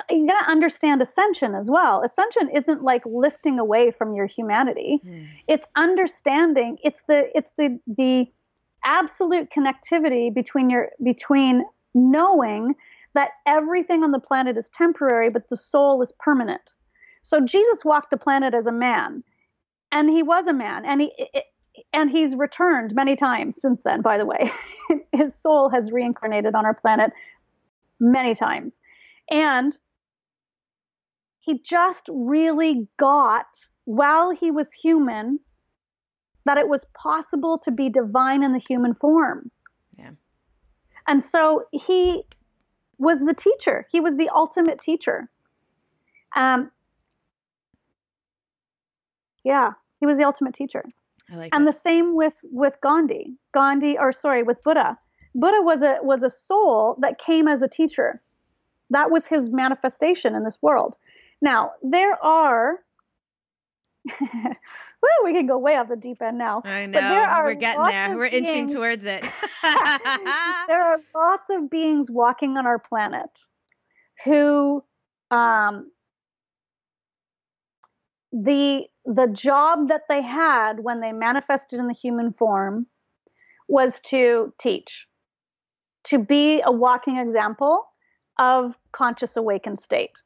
Speaker 2: you got to understand ascension as well. Ascension isn't like lifting away from your humanity. It's understanding. It's the absolute connectivity between knowing that everything on the planet is temporary, but the soul is permanent. So Jesus walked the planet as a man, and he was a man, and he's returned many times since then. By the way, his soul has reincarnated on our planet many times. And he just really got, while he was human, that it was possible to be divine in the human form.
Speaker 1: Yeah.
Speaker 2: And so he was the teacher. He was the ultimate teacher. Yeah, he was the ultimate teacher.
Speaker 1: I like
Speaker 2: and
Speaker 1: this.
Speaker 2: the same with with Buddha. Buddha was a soul that came as a teacher. That was his manifestation in this world. Now, there are well, we can go way off the deep end now.
Speaker 1: I know.
Speaker 2: But there are
Speaker 1: we're getting there. We're inching towards it.
Speaker 2: There are lots of beings walking on our planet who the job that they had when they manifested in the human form was to teach, to be a walking example of conscious awakened state.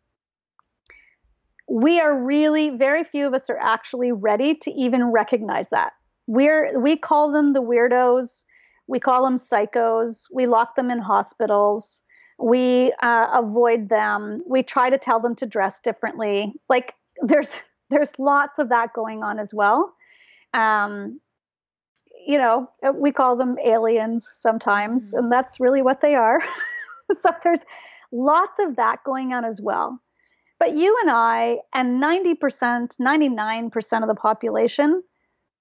Speaker 2: We are really, very few of us are actually ready to even recognize that. We call them the weirdos. We call them psychos. We lock them in hospitals. We avoid them. We try to tell them to dress differently. Like there's lots of that going on as well. We call them aliens sometimes, and that's really what they are. So there's lots of that going on as well. But you and I, and 90%, 99% of the population,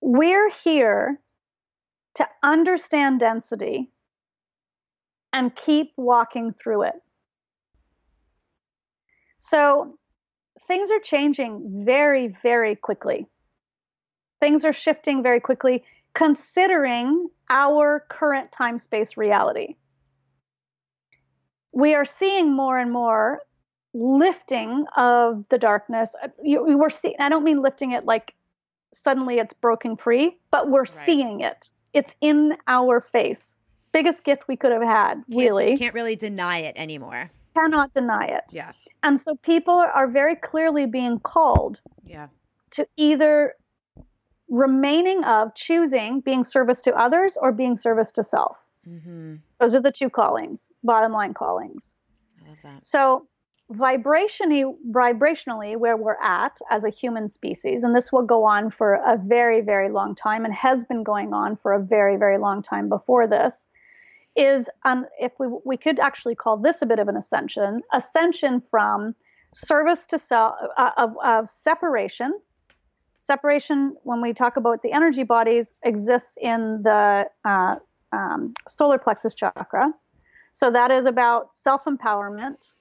Speaker 2: we're here to understand density and keep walking through it. So things are changing very, very quickly. Things are shifting very quickly, considering our current time-space reality. We are seeing more and more lifting of the darkness. We're seeing, I don't mean lifting it like suddenly it's broken free, but we're seeing it. It's in our face. Biggest gift we could have had, really.
Speaker 1: Can't really deny it anymore.
Speaker 2: Cannot deny it.
Speaker 1: Yeah.
Speaker 2: And so people are very clearly being called to either choosing being service to others or being service to self. Mm-hmm. Those are the two callings, bottom line callings.
Speaker 1: I love that.
Speaker 2: So vibrationally, where we're at as a human species, and this will go on for a very, very long time and has been going on for a very, very long time before this, is if we could actually call this a bit of an ascension from service to self, of separation. Separation, when we talk about the energy bodies, exists in the solar plexus chakra. So that is about self-empowerment,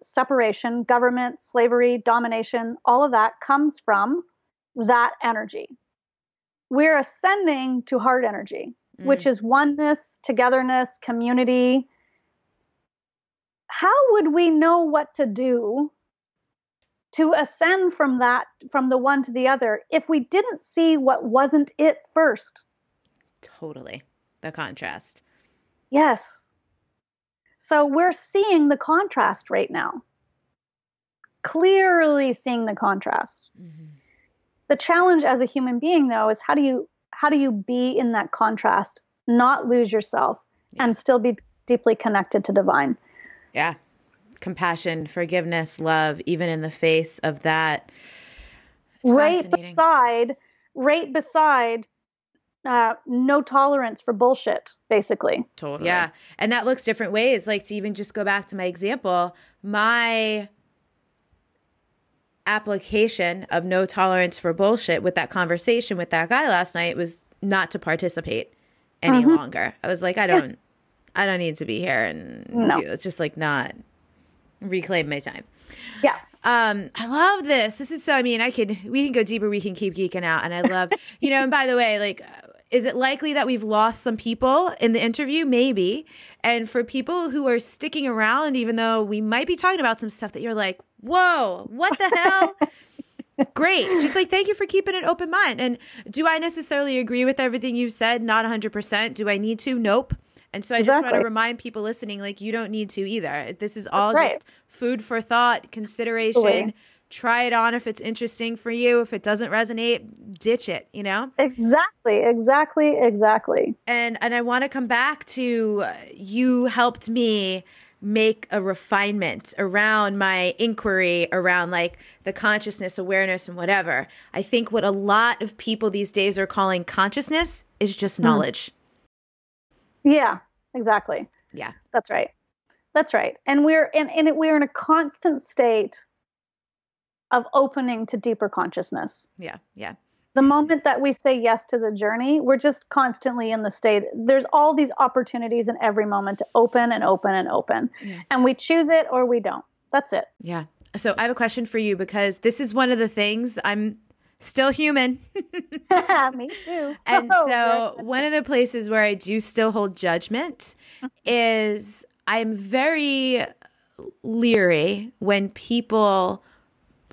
Speaker 2: separation, government, slavery, domination. All of that comes from that energy. We're ascending to heart energy, which is oneness, togetherness, community. How would we know what to do to ascend from the one to the other, if we didn't see what wasn't it first?
Speaker 1: Totally. The contrast.
Speaker 2: Yes. So we're seeing the contrast right now. Clearly seeing the contrast. Mm-hmm. The challenge as a human being, though, is how do you be in that contrast, not lose yourself, and still be deeply connected to divine?
Speaker 1: Yeah. Compassion, forgiveness, love, even in the face of that. It's
Speaker 2: right beside no tolerance for bullshit, basically.
Speaker 1: Totally. Yeah. And that looks different ways. Like, to even just go back to my example, my application of no tolerance for bullshit with that conversation with that guy last night was not to participate any longer. I was like, I don't need to be here and it's just like not reclaim my time.
Speaker 2: Yeah.
Speaker 1: I love this. This is so, we can go deeper. We can keep geeking out. And I love, and by the way, like, is it likely that we've lost some people in the interview? Maybe. And for people who are sticking around, even though we might be talking about some stuff that you're like, whoa, what the hell? Great. Just like, thank you for keeping an open mind. And do I necessarily agree with everything you've said? Not 100%. Do I need to? Nope. And so I just want to remind people listening, like, you don't need to either. This is all just food for thought, consideration. Absolutely. Try it on if it's interesting for you. If it doesn't resonate, ditch it, Exactly. And I want to come back to you helped me make a refinement around my inquiry around like the consciousness, awareness, and whatever. I think what a lot of people these days are calling consciousness is just knowledge.
Speaker 2: Yeah. Exactly.
Speaker 1: Yeah.
Speaker 2: That's right. That's right. And we're in a constant state of opening to deeper consciousness.
Speaker 1: Yeah. Yeah.
Speaker 2: The moment that we say yes to the journey, we're just constantly in the state. There's all these opportunities in every moment to open and open and open.
Speaker 1: Yeah.
Speaker 2: And we choose it or we don't. That's it.
Speaker 1: Yeah. So I have a question for you, because this is one of the things, I'm still human.
Speaker 2: Me too.
Speaker 1: And so one of the places where I do still hold judgment is I'm very leery when people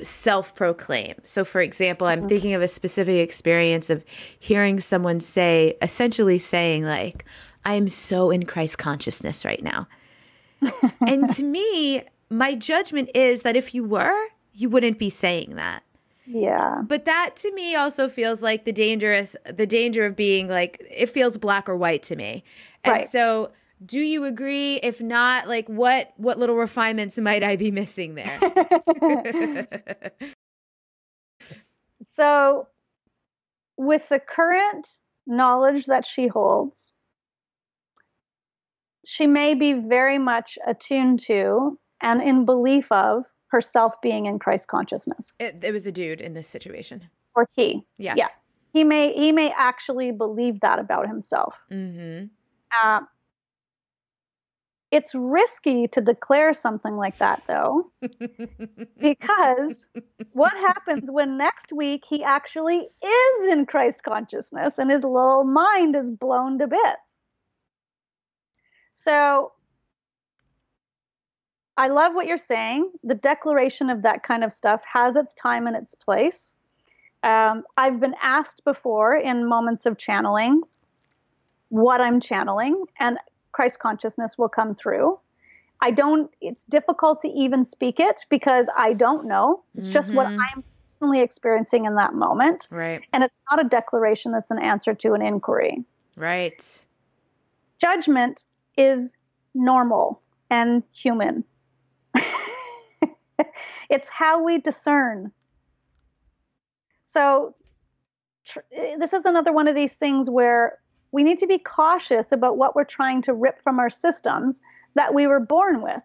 Speaker 1: self-proclaim. So for example, I'm thinking of a specific experience of hearing someone say, essentially saying like, I'm so in Christ consciousness right now. And to me, my judgment is that if you were, you wouldn't be saying that.
Speaker 2: Yeah.
Speaker 1: But that to me also feels like the danger of being like, it feels black or white to me. And
Speaker 2: Right.
Speaker 1: so do you agree? If not, like what little refinements might I be missing there?
Speaker 2: So with the current knowledge that she holds, she may be very much attuned to and in belief of herself being in Christ consciousness.
Speaker 1: It was a dude in this situation.
Speaker 2: Or he.
Speaker 1: Yeah.
Speaker 2: Yeah. He may actually believe that about himself.
Speaker 1: Mm-hmm.
Speaker 2: It's risky to declare something like that, though, because what happens when next week he actually is in Christ consciousness and his little mind is blown to bits? So I love what you're saying. The declaration of that kind of stuff has its time and its place. I've been asked before in moments of channeling what I'm channeling, and Christ consciousness will come through. It's difficult to even speak it because I don't know. It's just what I'm personally experiencing in that moment.
Speaker 1: Right.
Speaker 2: And it's not a declaration, it's an answer to an inquiry.
Speaker 1: Right.
Speaker 2: Judgment is normal and human. It's how we discern. So this is another one of these things where we need to be cautious about what we're trying to rip from our systems that we were born with.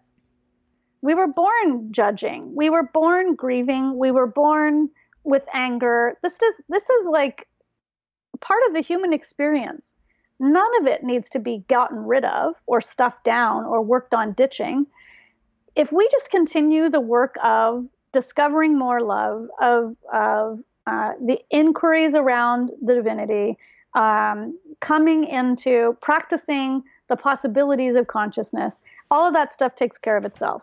Speaker 2: We were born judging. We were born grieving. We were born with anger. This is like part of the human experience. None of it needs to be gotten rid of or stuffed down or worked on ditching. If we just continue the work of discovering more love, of the inquiries around the divinity, coming into practicing the possibilities of consciousness, all of that stuff takes care of itself.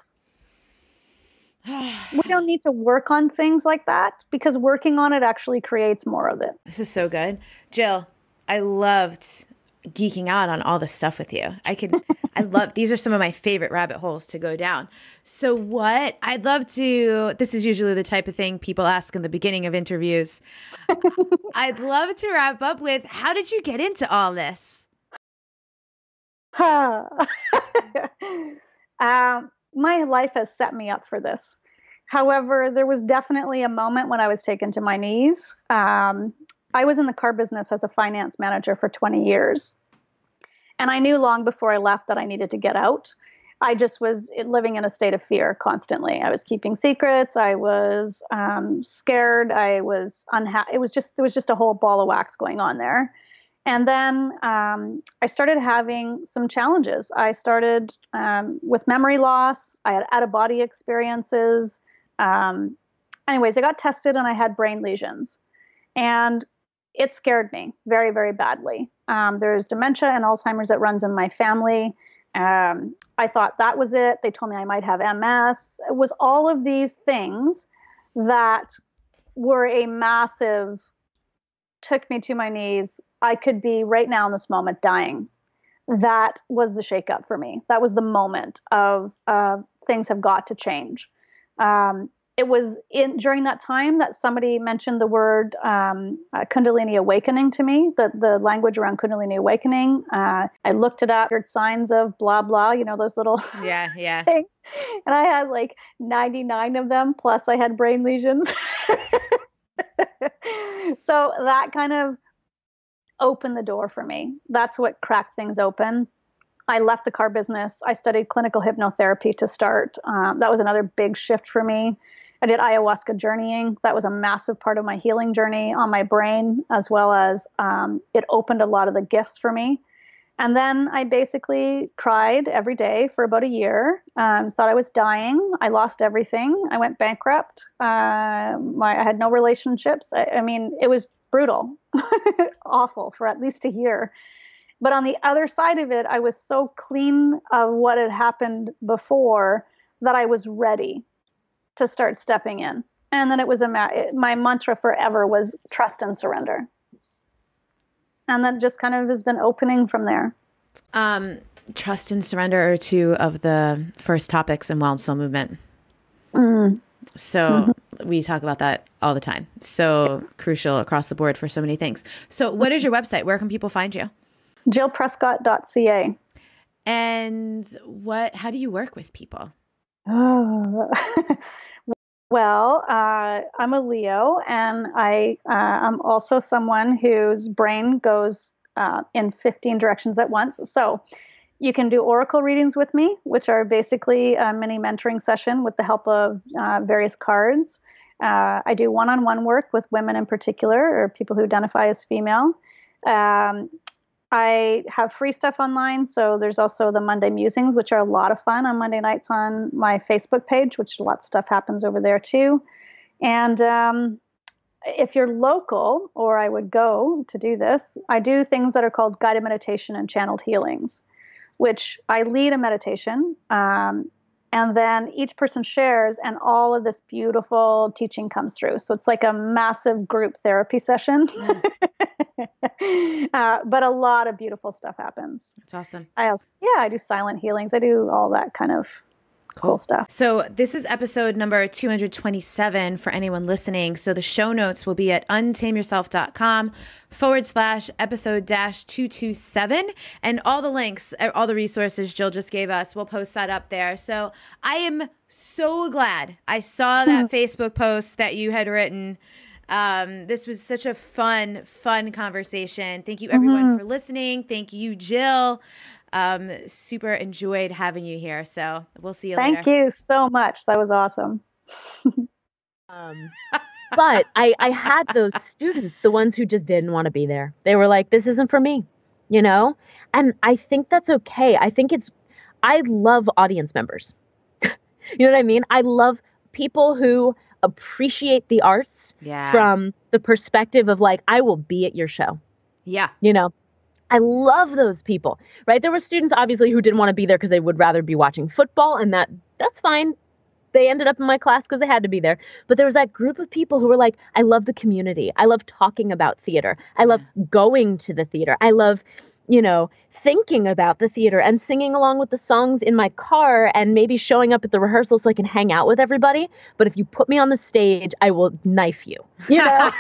Speaker 2: We don't need to work on things like that because working on it actually creates more of it.
Speaker 1: This is so good. Jill, I loved geeking out on all this stuff with you. These are some of my favorite rabbit holes to go down. So this is usually the type of thing people ask in the beginning of interviews. I'd love to wrap up with, how did you get into all this?
Speaker 2: My life has set me up for this. However, there was definitely a moment when I was taken to my knees. I was in the car business as a finance manager for 20 years. And I knew long before I left that I needed to get out. I just was living in a state of fear constantly. I was keeping secrets. I was scared. I was unhappy. There was just a whole ball of wax going on there. And then I started having some challenges. I started with memory loss. I had out-of-body experiences. Anyways, I got tested and I had brain lesions. And it scared me very, very badly. There's dementia and Alzheimer's that runs in my family. I thought that was it. They told me I might have MS. It was all of these things that were a massive, took me to my knees. I could be right now in this moment dying. That was the shakeup for me. That was the moment of things have got to change. It was during that time that somebody mentioned the word Kundalini awakening to me, the language around Kundalini awakening. I looked it up, heard signs of blah, blah, those little
Speaker 1: yeah
Speaker 2: things. And I had like 99 of them, plus I had brain lesions. So that kind of opened the door for me. That's what cracked things open. I left the car business. I studied clinical hypnotherapy to start. That was another big shift for me. I did ayahuasca journeying. That was a massive part of my healing journey on my brain, as well as it opened a lot of the gifts for me. And then I basically cried every day for about a year, thought I was dying. I lost everything. I went bankrupt. I had no relationships. I mean, it was brutal, awful for at least a year. But on the other side of it, I was so clean of what had happened before that I was ready to start stepping in. And then it was my mantra forever was trust and surrender. And that just kind of has been opening from there.
Speaker 1: Trust and surrender are two of the first topics in Wild Soul Movement. So we talk about that all the time. So crucial across the board for so many things. So what is your website? Where can people find you?
Speaker 2: JillPrescott.ca.
Speaker 1: And how do you work with people?
Speaker 2: Well, I'm a Leo, and I'm also someone whose brain goes in 15 directions at once. So you can do oracle readings with me, which are basically a mini mentoring session with the help of various cards. I do one-on-one work with women in particular, or people who identify as female. I have free stuff online. So there's also the Monday Musings, which are a lot of fun on Monday nights on my Facebook page, which a lot of stuff happens over there too. And if you're local, or I would go to do this, I do things that are called guided meditation and channeled healings, which I lead a meditation. And then each person shares, and all of this beautiful teaching comes through. So it's like a massive group therapy session. But a lot of beautiful stuff happens.
Speaker 1: That's awesome.
Speaker 2: I do silent healings. I do all that kind of cool stuff.
Speaker 1: So this is episode number 227 for anyone listening. So the show notes will be at untameyourself.com/episode-227. And all the links, all the resources Jill just gave us, we'll post that up there. So I am so glad I saw that Facebook post that you had written. This was such a fun conversation. Thank you everyone for listening. Thank you, Jill. Super enjoyed having you here. So we'll see you later.
Speaker 2: Thank you so much. That was awesome.
Speaker 3: But I had those students, the ones who just didn't want to be there. They were like, this isn't for me, you know? And I think that's okay. I love audience members. You know what I mean? I love people who appreciate the arts from the perspective of like, I will be at your show.
Speaker 1: Yeah.
Speaker 3: You know, I love those people, right? There were students obviously who didn't want to be there because they would rather be watching football, and that's fine. They ended up in my class because they had to be there. But there was that group of people who were like, I love the community. I love talking about theater. I love going to the theater. I love, you know, thinking about the theater and singing along with the songs in my car and maybe showing up at the rehearsal so I can hang out with everybody. But if you put me on the stage, I will knife you, you know?